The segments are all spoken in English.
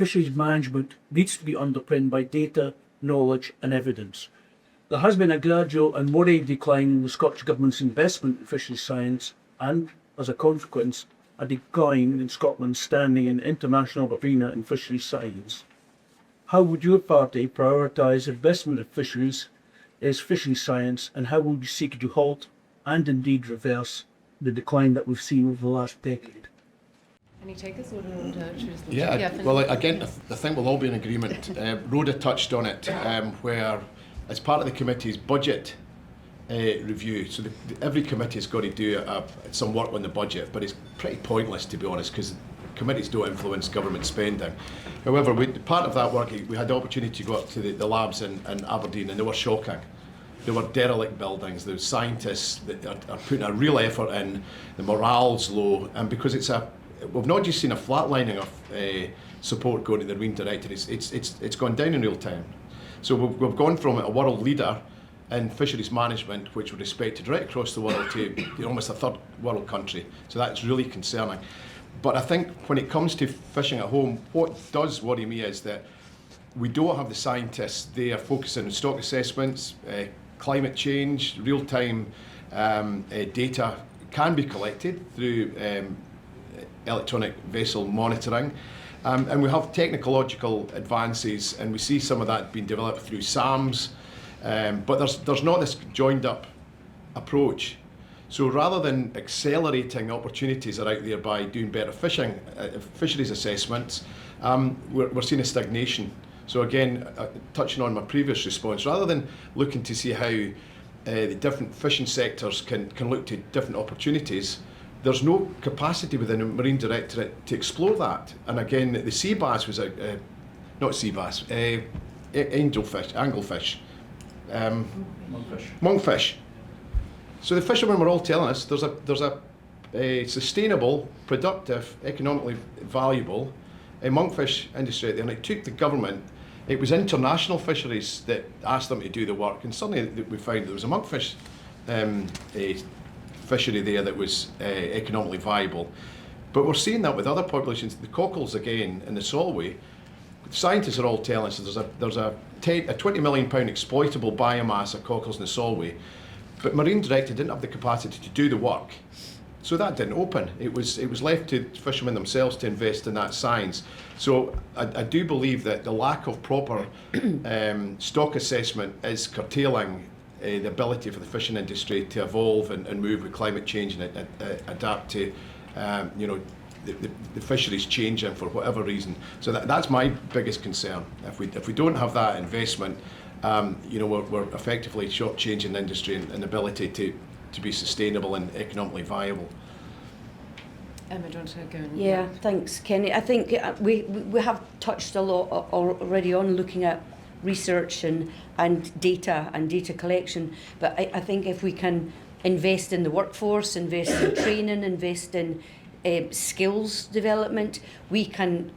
fisheries management needs to be underpinned by data, knowledge and evidence. There has been a gradual and worrying decline in the Scottish Government's investment in fisheries science and, as a consequence, a decline in Scotland's standing in the international arena in fisheries science. How would your party prioritise investment in fisheries science, and how will you seek to halt and indeed reverse the decline that we've seen over the last decade? Any takers or do you want to choose them? Yeah, well, again, I think we'll all be in agreement. Rhoda touched on it, where as part of the committee's budget review, so every committee has got to do some work on the budget, but it's pretty pointless, to be honest, because committees don't influence government spending. However, part of that work, we had the opportunity to go up to the labs in Aberdeen, and they were shocking. There were derelict buildings, there were scientists that are putting a real effort in, the morale's low, and because we've not just seen a flatlining of support going to the Marine Directorate, it's gone down in real time. So we've gone from a world leader in fisheries management, which we're respected right across the world, to almost a third world country. So that's really concerning. But I think when it comes to fishing at home, what does worry me is that we don't have the scientists there focusing on stock assessments, climate change, real-time data can be collected through electronic vessel monitoring. And we have technological advances, and we see some of that being developed through SAMs, but there's not this joined up approach. So rather than accelerating opportunities that are out there by doing better fisheries assessments, we're seeing a stagnation. So again, touching on my previous response, rather than looking to see how the different fishing sectors can look to different opportunities, there's no capacity within the Marine Directorate to explore that. And again, the sea bass was not sea bass, anglefish, monkfish. So the fishermen were all telling us there's a sustainable, productive, economically valuable monkfish industry out there, and it took the government. It was international fisheries that asked them to do the work, and suddenly we found there was a monkfish fishery there that was economically viable. But we're seeing that with other populations, the cockles again in the Solway. Scientists are all telling us there's a £20 million exploitable biomass of cockles in the Solway, but Marine Directorate didn't have the capacity to do the work. So that didn't open. It was left to fishermen themselves to invest in that science. So I do believe that the lack of proper stock assessment is curtailing the ability for the fishing industry to evolve and move with climate change and adapt to the fisheries changing for whatever reason. So that's my biggest concern. If we don't have that investment, we're effectively shortchanging the industry and ability to be sustainable and economically viable. Emma, do you want to go? Yeah, thanks, Kenny. I think we have touched a lot already on looking at research and data collection, but I think if we can invest in the workforce, invest in training, invest in skills development, we can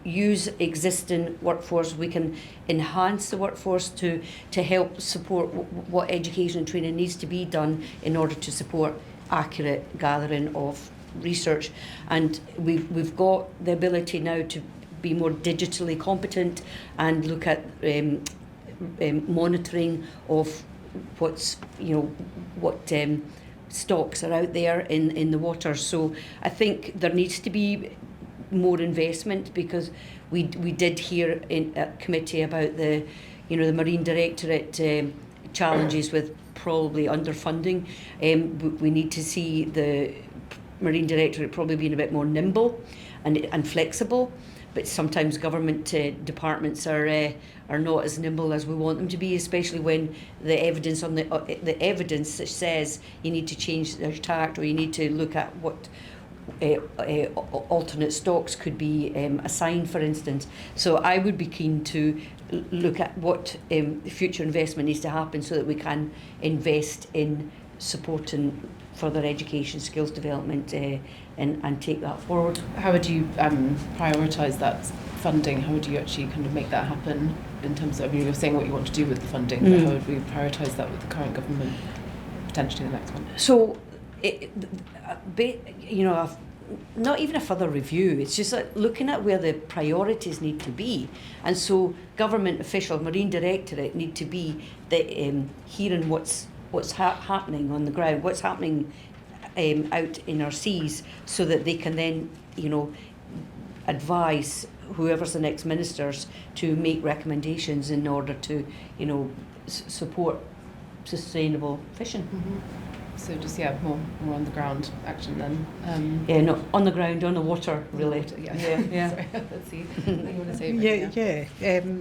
use existing workforce, we can enhance the workforce to help support what education and training needs to be done in order to support accurate gathering of research. And we've got the ability now to be more digitally competent and look at monitoring of what stocks are out there in the water. So I think there needs to be more investment, because we did hear at committee about the Marine Directorate challenges with probably underfunding. We need to see the Marine Directorate probably being a bit more nimble and flexible, but sometimes government departments are not as nimble as we want them to be, especially when the evidence the evidence that says you need to change their tact, or you need to look at what alternate stocks could be assigned, for instance. So I would be keen to look at what future investment needs to happen so that we can invest in supporting further education, skills development, and take that forward. How would you prioritise that funding? How would you actually kind of make that happen in terms of, you're saying what you want to do with the funding, but how would we prioritise that with the current government, potentially the next one? So, not even a further review. It's just like looking at where the priorities need to be. And so government officials, Marine Directorate need to be hearing what's happening on the ground, what's happening out in our seas, so that they can then, advise whoever's the next ministers to make recommendations in order to, support sustainable fishing. Mm-hmm. So just more on the ground action then. Yeah, no, on the ground, on the water, really. Yeah. Sorry, let's see. You want to say?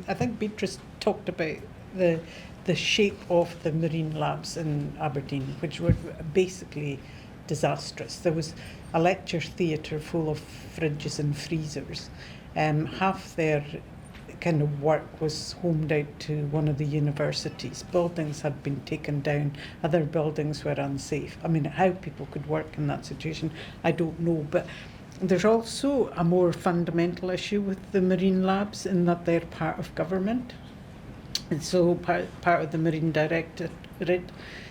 I think Beatrice talked about the shape of the marine labs in Aberdeen, which were basically disastrous. There was a lecture theatre full of fridges and freezers. Half their kind of work was homed out to one of the universities. Buildings had been taken down, other buildings were unsafe. I mean, how people could work in that situation, I don't know. But there's also a more fundamental issue with the marine labs in that they're part of government. And so part of the Marine Directorate.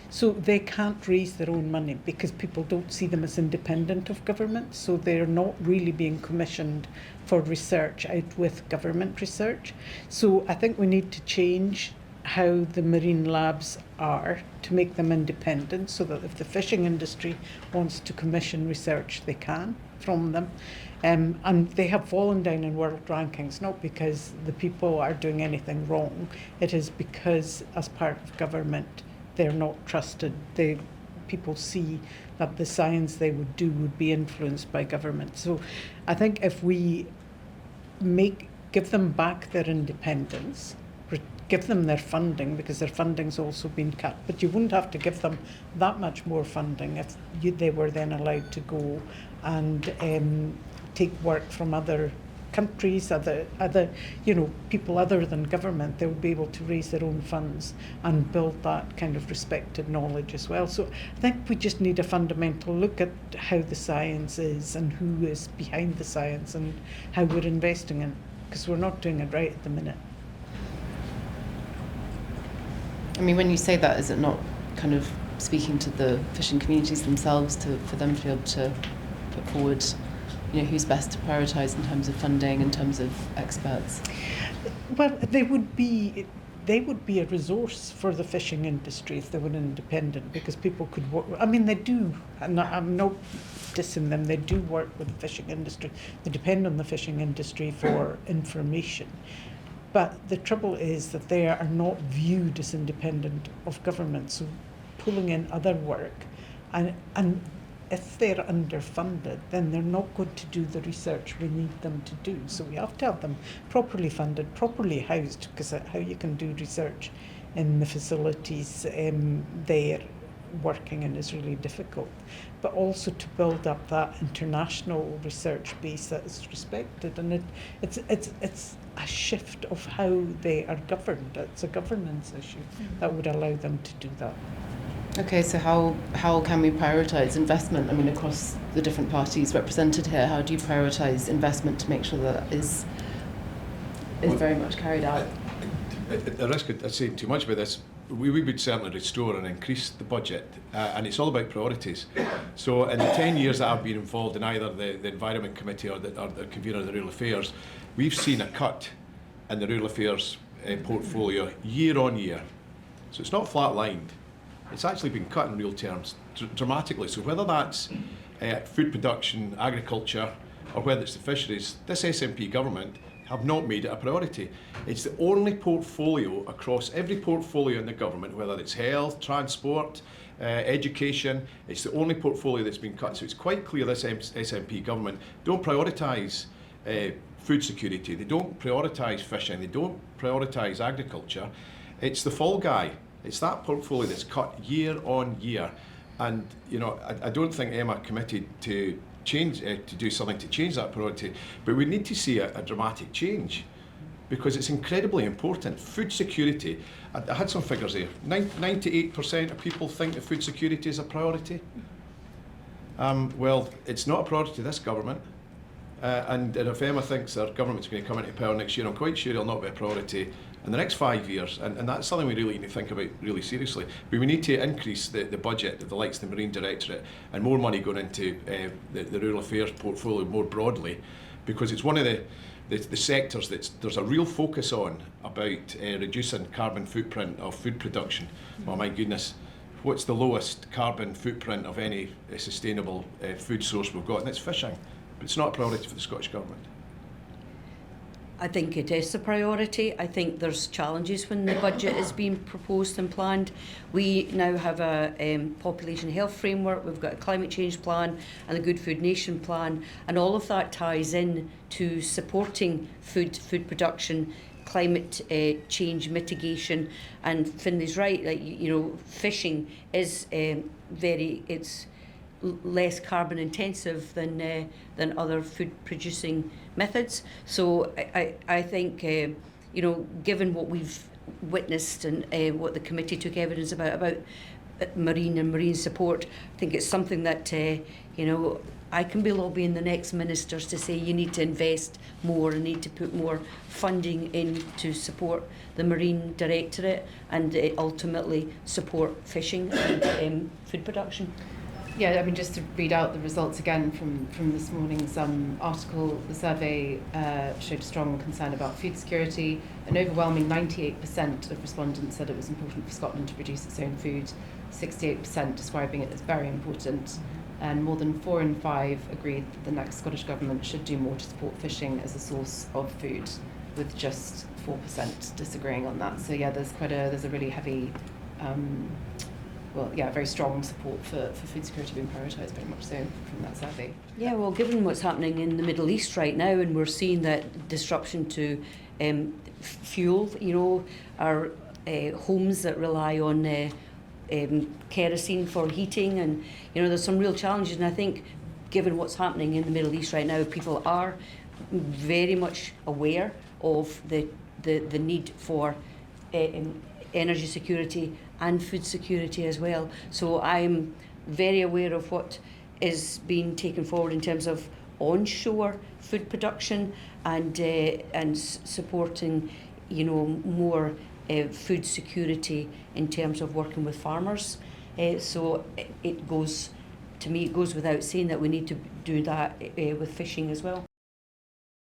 So they can't raise their own money because people don't see them as independent of government. So they're not really being commissioned for research out with government research. So I think we need to change how the marine labs are to make them independent, so that if the fishing industry wants to commission research, they can from them. And they have fallen down in world rankings, not because the people are doing anything wrong. It is because, as part of government, they're not trusted. People see that the science they would do would be influenced by government. So I think if we give them back their independence, give them their funding, because their funding's also been cut, but you wouldn't have to give them that much more funding if they were then allowed to go and take work from other countries, other people other than government. They would be able to raise their own funds and build that kind of respected knowledge as well. So I think we just need a fundamental look at how the science is and who is behind the science and how we're investing in it, because we're not doing it right at the minute. I mean, when you say that, is it not kind of speaking to the fishing communities themselves for them to be able to put forward, who's best to prioritise in terms of funding, in terms of experts? Well, they would be a resource for the fishing industry if they were independent, because people could work. I mean, they do, and I'm not dissing them, they do work with the fishing industry. They depend on the fishing industry for information. But the trouble is that they are not viewed as independent of government, so pulling in other work, and if they're underfunded, then they're not going to do the research we need them to do. So we have to have them properly funded, properly housed, because how you can do research in the facilities they're working in is really difficult. But also to build up that international research base that is respected, and it's a shift of how they are governed. It's a governance issue that would allow them to do that. Okay, so how can we prioritise investment? I mean, across the different parties represented here, how do you prioritise investment to make sure that is very much carried out? At the risk of saying too much about this, we would certainly restore and increase the budget, and it's all about priorities. So in the 10 years that I've been involved in either the Environment Committee or the convener of the Rural Affairs, we've seen a cut in the Rural Affairs portfolio year on year. So it's not flat-lined. It's actually been cut in real terms dramatically. So whether that's food production, agriculture, or whether it's the fisheries, this SNP government have not made it a priority. It's the only portfolio across every portfolio in the government, whether it's health, transport, education, it's the only portfolio that's been cut. So it's quite clear this SNP government don't prioritise food security, they don't prioritise fishing, they don't prioritise agriculture. It's the fall guy. It's that portfolio that's cut year on year, and I don't think Emma committed to change to do something to change that priority, but we need to see a dramatic change, because it's incredibly important. Food security, I had some figures there. 98% of people think that food security is a priority. Well, it's not a priority to this government. And if Emma thinks our government's going to come into power next year, I'm quite sure it'll not be a priority in the next 5 years. And that's something we really need to think about really seriously. But we need to increase the budget of the likes of the Marine Directorate and more money going into the rural affairs portfolio more broadly, because it's one of the sectors that there's a real focus on about reducing carbon footprint of food production. Oh my goodness, what's the lowest carbon footprint of any sustainable food source we've got? And it's fishing. But it's not a priority for the Scottish Government. I think it is a priority. I think there's challenges when the budget is being proposed and planned. We now have a population health framework, we've got a climate change plan and a Good Food Nation plan, and all of that ties in to supporting food production, climate change mitigation. And Finlay's right, like, you know, fishing is it's less carbon intensive than other food producing methods. So I think you know, given what we've witnessed and what the committee took evidence about marine and marine support, I think it's something that you know, I can be lobbying the next ministers to say you need to invest more and need to put more funding in to support the Marine Directorate and ultimately support fishing and food production. Yeah, I mean, just to read out the results again from this morning's article, the survey showed strong concern about food security. An overwhelming 98% of respondents said it was important for Scotland to produce its own food, 68% describing it as very important, and more than 4 in 5 agreed that the next Scottish Government should do more to support fishing as a source of food, with just 4% disagreeing on that. So yeah, there's a really heavy very strong support for food security being prioritised, very much so, from that survey. Yeah, well, given what's happening in the Middle East right now, and we're seeing that disruption to fuel, you know, our homes that rely on kerosene for heating, and, you know, there's some real challenges. And I think, given what's happening in the Middle East right now, people are very much aware of the need for energy security and food security as well. So I'm very aware of what is being taken forward in terms of onshore food production and supporting, you know, more food security in terms of working with farmers. So it goes, to me, it goes without saying that we need to do that with fishing as well.